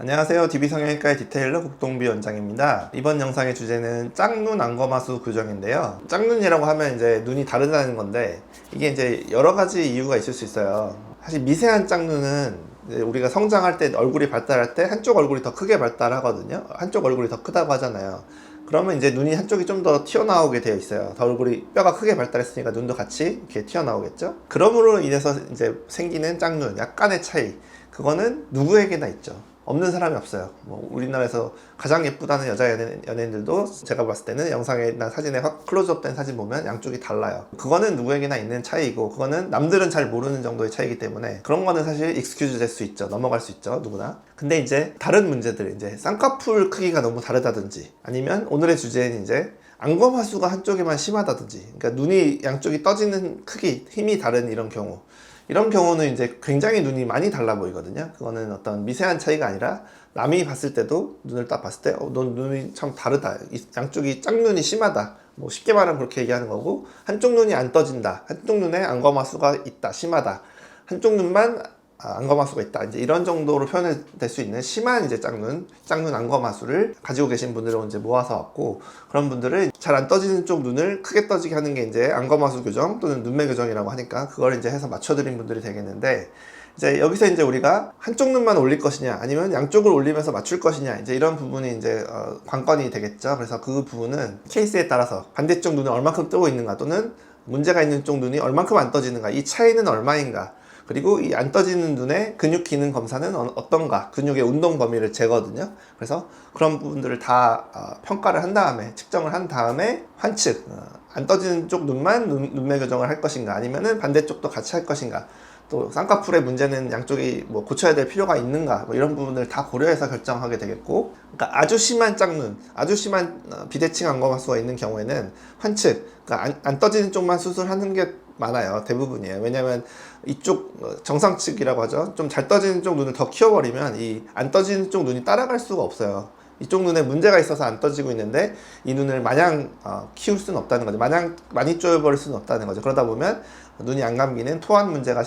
안녕하세요. DB성형외과의 디테일러 국동비 원장입니다. 이번 영상의 주제는 짝눈 안검하수 교정인데요. 짝눈이라고 하면 이제 눈이 다르다는 건데 이게 이제 여러 가지 이유가 있을 수 있어요. 사실 미세한 짝눈은 우리가 성장할 때 얼굴이 발달할 때 한쪽 얼굴이 더 크게 발달하거든요. 한쪽 얼굴이 더 크다고 하잖아요. 그러면 이제 눈이 한쪽이 좀 더 튀어나오게 되어 있어요. 더 얼굴이 뼈가 크게 발달했으니까 눈도 같이 이렇게 튀어나오겠죠. 그러므로 인해서 이제 생기는 짝눈, 약간의 차이, 그거는 누구에게나 있죠. 없는 사람이 없어요. 뭐 우리나라에서 가장 예쁘다는 여자 연예인들도 제가 봤을 때는 영상이나 사진에 확 클로즈업 된 사진 보면 양쪽이 달라요. 그거는 누구에게나 있는 차이고, 그거는 남들은 잘 모르는 정도의 차이기 때문에 그런 거는 사실 익스큐즈 될 수 있죠. 넘어갈 수 있죠, 누구나. 근데 이제 다른 문제들, 이제 쌍꺼풀 크기가 너무 다르다든지, 아니면 오늘의 주제는 이제 안검하수가 한쪽에만 심하다든지, 그러니까 눈이 양쪽이 떠지는 크기, 힘이 다른 이런 경우는 이제 굉장히 눈이 많이 달라 보이거든요. 그거는 어떤 미세한 차이가 아니라 남이 봤을 때도, 눈을 딱 봤을 때 너 눈이 참 다르다, 양쪽이 짝눈이 심하다, 뭐 쉽게 말하면 그렇게 얘기하는 거고, 한쪽 눈이 안 떠진다, 한쪽 눈에 안검하수가 있다, 심하다, 한쪽 눈만 안검하수가 있다, 이제 이런 정도로 표현될 수 있는 심한 이제 짝눈 안검하수를 가지고 계신 분들을 이제 모아서 왔고, 그런 분들은 잘 안 떠지는 쪽 눈을 크게 떠지게 하는 게 이제 안검하수 교정 또는 눈매 교정이라고 하니까 그걸 이제 해서 맞춰드린 분들이 되겠는데, 이제 여기서 이제 우리가 한쪽 눈만 올릴 것이냐 아니면 양쪽을 올리면서 맞출 것이냐, 이제 이런 부분이 이제 관건이 되겠죠. 그래서 그 부분은 케이스에 따라서 반대쪽 눈을 얼만큼 뜨고 있는가, 또는 문제가 있는 쪽 눈이 얼만큼 안 떠지는가, 이 차이는 얼마인가, 그리고 이 안 떠지는 눈의 근육 기능 검사는 어떤가, 근육의 운동 범위를 재거든요. 그래서 그런 부분들을 다 평가를 한 다음에, 측정을 한 다음에 환측, 안 떠지는 쪽 눈만 눈매 교정을 할 것인가, 아니면은 반대쪽도 같이 할 것인가, 또 쌍꺼풀의 문제는 양쪽이 뭐 고쳐야 될 필요가 있는가, 뭐 이런 부분을 다 고려해서 결정하게 되겠고, 그러니까 아주 심한 짝눈, 아주 심한 비대칭 안검하수가 있는 경우에는 환측, 그러니까 안 떠지는 쪽만 수술하는 게 많아요. 대부분이에요. 왜냐면 이쪽 정상측이라고 하죠. 좀 잘 떠지는 쪽 눈을 더 키워버리면 이 안 떠지는 쪽 눈이 따라갈 수가 없어요. 이쪽 눈에 문제가 있어서 안 떠지고 있는데 이 눈을 마냥 키울 수는 없다는 거죠. 마냥 많이 쪼여버릴 수는 없다는 거죠. 그러다 보면 눈이 안 감기는 토한 문제가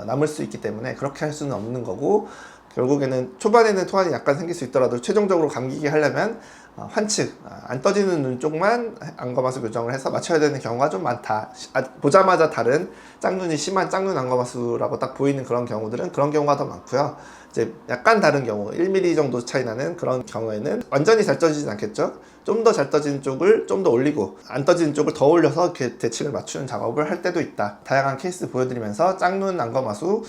남을 수 있기 때문에 그렇게 할 수는 없는 거고, 결국에는 초반에는 토한이 약간 생길 수 있더라도 최종적으로 감기게 하려면 환측, 안 떠지는 눈 쪽만 안검하수 교정을 해서 맞춰야 되는 경우가 좀 많다. 보자마자 다른 짝눈이 심한 짝눈 안검하수라고 딱 보이는 그런 경우들은 그런 경우가 더 많고요. 이제 약간 다른 경우, 1mm 정도 차이 나는 그런 경우에는 완전히 잘 떠지진 않겠죠. 좀 더 잘 떠지는 쪽을 좀 더 올리고 안 떠지는 쪽을 더 올려서 이렇게 대칭을 맞추는 작업을 할 때도 있다. 다양한 케이스 보여드리면서 짝눈 안검하수,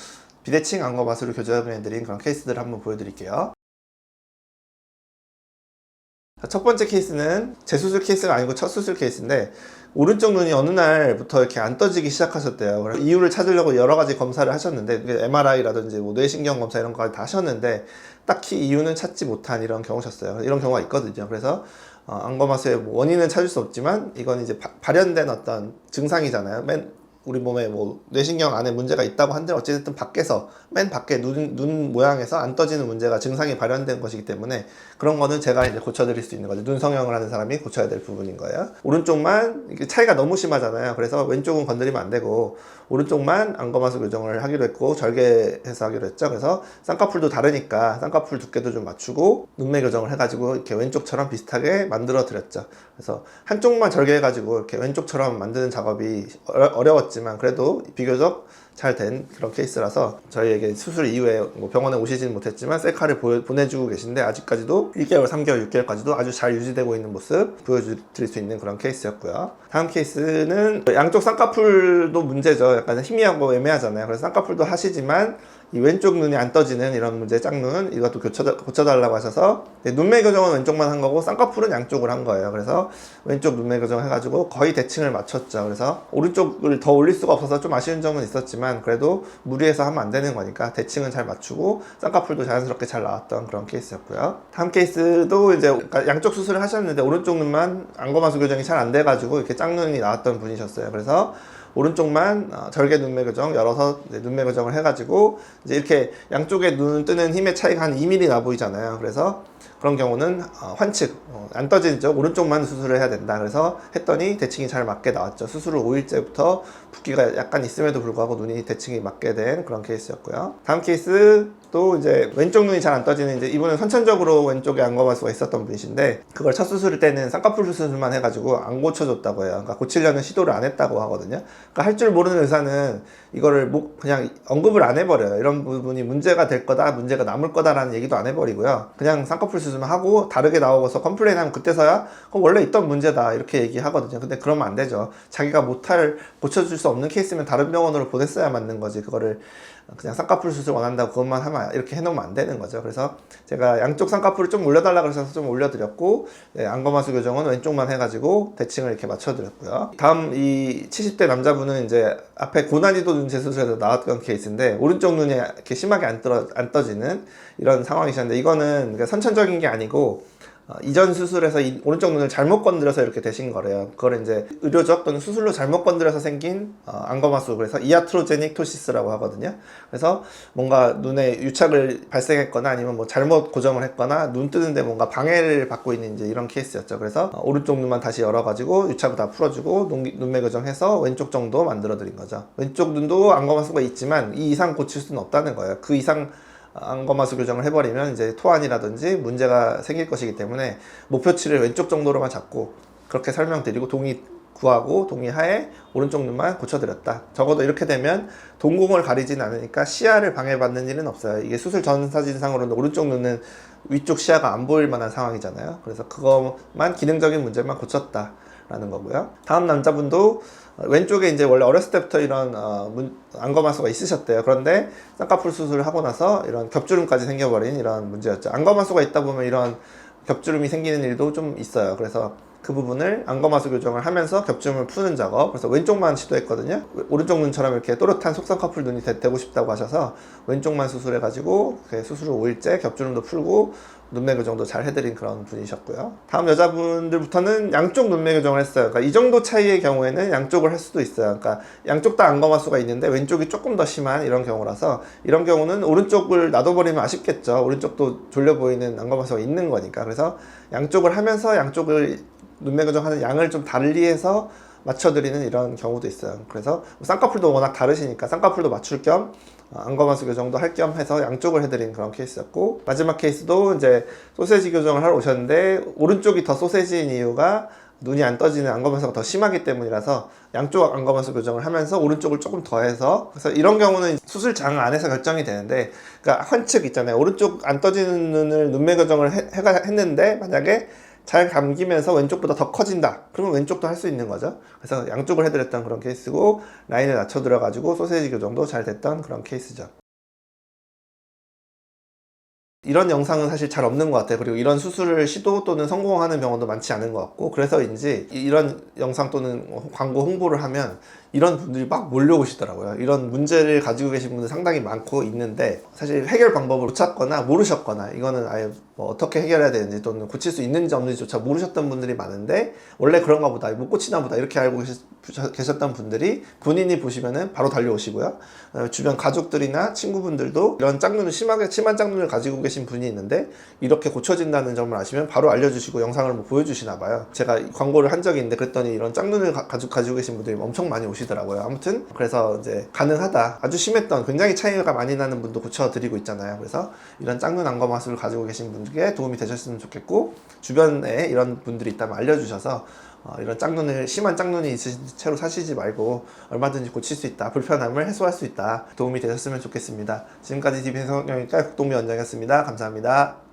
비대칭 안검하수를 교정해드린 그런 케이스들을 한번 보여드릴게요. 첫 번째 케이스는 재수술 케이스가 아니고 첫 수술 케이스인데, 오른쪽 눈이 어느 날부터 이렇게 안 떠지기 시작하셨대요. 그래서 이유를 찾으려고 여러 가지 검사를 하셨는데, MRI라든지 뭐 뇌신경 검사 이런 거 다 하셨는데 딱히 이유는 찾지 못한 이런 경우셨어요. 이런 경우가 있거든요. 그래서 안검하수의 원인은 찾을 수 없지만 이건 이제 발현된 어떤 증상이잖아요. 우리 몸에 뭐 뇌신경 안에 문제가 있다고 한들 어쨌든 밖에서, 맨 밖에 눈 모양에서 안 떠지는 문제가, 증상이 발현된 것이기 때문에 그런 거는 제가 이제 고쳐드릴 수 있는 거죠. 눈 성형을 하는 사람이 고쳐야 될 부분인 거예요. 오른쪽만 이게 차이가 너무 심하잖아요. 그래서 왼쪽은 건드리면 안 되고 오른쪽만 안검하수 교정을 하기로 했고, 절개해서 하기로 했죠. 그래서 쌍꺼풀도 다르니까 쌍꺼풀 두께도 좀 맞추고 눈매 교정을 해가지고 이렇게 왼쪽처럼 비슷하게 만들어 드렸죠. 그래서 한쪽만 절개해가지고 이렇게 왼쪽처럼 만드는 작업이 어려웠지만 그래도 비교적 잘 된 그런 케이스라서 저희에게 수술 이후에 뭐 병원에 오시지는 못했지만 셀카를 보내주고 계신데, 아직까지도 1개월, 3개월, 6개월까지도 아주 잘 유지되고 있는 모습 보여드릴 수 있는 그런 케이스였고요. 다음 케이스는 양쪽 쌍꺼풀도 문제죠. 약간 희미하고 애매하잖아요. 그래서 쌍꺼풀도 하시지만 이 왼쪽 눈이 안 떠지는 이런 문제, 짝눈, 이것도 고쳐달라고 하셔서 눈매 교정은 왼쪽만 한 거고 쌍꺼풀은 양쪽을 한 거예요. 그래서 왼쪽 눈매 교정 해가지고 거의 대칭을 맞췄죠. 그래서 오른쪽을 더 올릴 수가 없어서 좀 아쉬운 점은 있었지만 그래도 무리해서 하면 안 되는 거니까 대칭은 잘 맞추고 쌍꺼풀도 자연스럽게 잘 나왔던 그런 케이스였고요. 다음 케이스도 이제 양쪽 수술을 하셨는데 오른쪽 눈만 안검하수 교정이 잘 안 돼가지고 이렇게 짝눈이 나왔던 분이셨어요. 그래서 오른쪽만 절개 눈매 교정 열어서 눈매 교정을 해가지고 이제 이렇게 양쪽에 눈 뜨는 힘의 차이가 한 2mm 나 보이잖아요. 그래서 그런 경우는 환측, 안 떠지죠. 오른쪽만 수술을 해야 된다. 그래서 했더니 대칭이 잘 맞게 나왔죠. 수술 후 5일째부터 붓기가 약간 있음에도 불구하고 눈이 대칭이 맞게 된 그런 케이스였고요. 다음 케이스 또 이제 왼쪽 눈이 잘 안 떠지는, 이제 이분은 선천적으로 왼쪽에 안검하수가 있었던 분이신데, 그걸 첫 수술일 때는 쌍꺼풀 수술만 해가지고 안 고쳐줬다고 해요. 그러니까 고치려는 시도를 안 했다고 하거든요. 그러니까 할 줄 모르는 의사는 이거를 그냥 언급을 안 해버려요. 이런 부분이 문제가 될 거다, 문제가 남을 거다라는 얘기도 안 해버리고요. 그냥 쌍꺼풀 수술만 하고 다르게 나오고서 컴플레인하면 그때서야 원래 있던 문제다 이렇게 얘기하거든요. 근데 그러면 안 되죠. 자기가 고쳐줄 수 없는 케이스면 다른 병원으로 보냈어야 맞는 거지. 그거를 그냥 쌍꺼풀 수술 원한다고 그것만 하면, 이렇게 해놓으면 안 되는 거죠. 그래서 제가 양쪽 쌍꺼풀을 좀 올려달라고 해서 좀 올려드렸고, 네, 안검하수 교정은 왼쪽만 해가지고 대칭을 이렇게 맞춰드렸고요. 다음 이 70대 남자분은 이제 앞에 고난이도 눈 재수술에서 나왔던 케이스인데, 오른쪽 눈이 이렇게 심하게 안 떠지는 이런 상황이셨는데, 이거는 선천적인 게 아니고 이전 수술에서 이 오른쪽 눈을 잘못 건드려서 이렇게 되신 거래요. 그걸 이제 의료적 또는 수술로 잘못 건드려서 생긴 안검하수, 그래서 이아트로제닉 토시스라고 하거든요. 그래서 뭔가 눈에 유착을 발생했거나 아니면 뭐 잘못 고정을 했거나 눈 뜨는데 뭔가 방해를 받고 있는 이제 이런 케이스였죠. 그래서 오른쪽 눈만 다시 열어가지고 유착을 다 풀어주고 눈매 교정해서 왼쪽 정도 만들어 드린 거죠. 왼쪽 눈도 안검하수가 있지만 이 이상 고칠 수는 없다는 거예요. 그 이상 안검하수 교정을 해버리면 이제 토안이라든지 문제가 생길 것이기 때문에 목표치를 왼쪽 정도로만 잡고 그렇게 설명드리고 구하고 동의하에 오른쪽 눈만 고쳐드렸다. 적어도 이렇게 되면 동공을 가리진 않으니까 시야를 방해받는 일은 없어요. 이게 수술 전 사진상으로는 오른쪽 눈은 위쪽 시야가 안 보일 만한 상황이잖아요. 그래서 그것만 기능적인 문제만 고쳤다 라는 거고요. 다음 남자분도 왼쪽에 이제 원래 어렸을 때부터 이런 안검하수가 있으셨대요. 그런데 쌍꺼풀 수술을 하고 나서 이런 겹주름까지 생겨버린 이런 문제였죠. 안검하수가 있다 보면 이런 겹주름이 생기는 일도 좀 있어요. 그래서 그 부분을 안검하수 교정을 하면서 겹주름을 푸는 작업, 그래서 왼쪽만 시도했거든요. 오른쪽 눈처럼 이렇게 또렷한 속쌍꺼풀 눈이 되고 싶다고 하셔서 왼쪽만 수술해가지고 수술 후 5일째 겹주름도 풀고 눈매 교정도 잘 해드린 그런 분이셨고요. 다음 여자분들부터는 양쪽 눈매 교정을 했어요. 그러니까 이 정도 차이의 경우에는 양쪽을 할 수도 있어요. 그러니까 양쪽 다 안검하수가 있는데 왼쪽이 조금 더 심한 이런 경우라서, 이런 경우는 오른쪽을 놔둬버리면 아쉽겠죠. 오른쪽도 졸려 보이는 안검하수가 있는 거니까. 그래서 양쪽을 하면서 양쪽을 눈매 교정하는 양을 좀 달리해서 맞춰드리는 이런 경우도 있어요. 그래서 쌍꺼풀도 워낙 다르시니까 쌍꺼풀도 맞출 겸 안검하수 교정도 할 겸 해서 양쪽을 해드린 그런 케이스였고, 마지막 케이스도 이제 소세지 교정을 하러 오셨는데 오른쪽이 더 소세지인 이유가 눈이 안 떠지는 안검하수가 더 심하기 때문이라서 양쪽 안검하수 교정을 하면서 오른쪽을 조금 더 해서, 그래서 이런 경우는 수술장 안에서 결정이 되는데, 그러니까 환측 있잖아요. 오른쪽 안 떠지는 눈을 눈매 교정을 했는데 만약에 잘 감기면서 왼쪽보다 더 커진다, 그러면 왼쪽도 할 수 있는 거죠. 그래서 양쪽을 해드렸던 그런 케이스고, 라인을 낮춰 들어가지고 소세지 교정도 잘 됐던 그런 케이스죠. 이런 영상은 사실 잘 없는 것 같아요. 그리고 이런 수술을 시도 또는 성공하는 병원도 많지 않은 것 같고, 그래서인지 이런 영상 또는 광고 홍보를 하면 이런 분들이 막 몰려오시더라고요. 이런 문제를 가지고 계신 분들 상당히 많고 있는데, 사실 해결 방법을 못 찾거나 모르셨거나, 이거는 아예 뭐 어떻게 해결해야 되는지 또는 고칠 수 있는지 없는지조차 모르셨던 분들이 많은데, 원래 그런가 보다, 못 고치나 보다 이렇게 알고 계셨던 분들이 본인이 보시면은 바로 달려오시고요. 주변 가족들이나 친구분들도 이런 심한 짝눈을 가지고 계신 분이 있는데 이렇게 고쳐진다는 점을 아시면 바로 알려주시고 영상을 뭐 보여주시나 봐요. 제가 광고를 한 적이 있는데 그랬더니 이런 짝눈을 가지고 계신 분들이 엄청 많이 오시더라고요. 아무튼 그래서 이제 가능하다, 아주 심했던 굉장히 차이가 많이 나는 분도 고쳐드리고 있잖아요. 그래서 이런 짝눈 안검하수를 가지고 계신 분들께 도움이 되셨으면 좋겠고, 주변에 이런 분들이 있다면 알려주셔서 이런 심한 짝눈이 있으신 채로 사시지 말고 얼마든지 고칠 수 있다, 불편함을 해소할 수 있다, 도움이 되셨으면 좋겠습니다. 지금까지 DBS 성형외과 국동비 원장이었습니다. 감사합니다.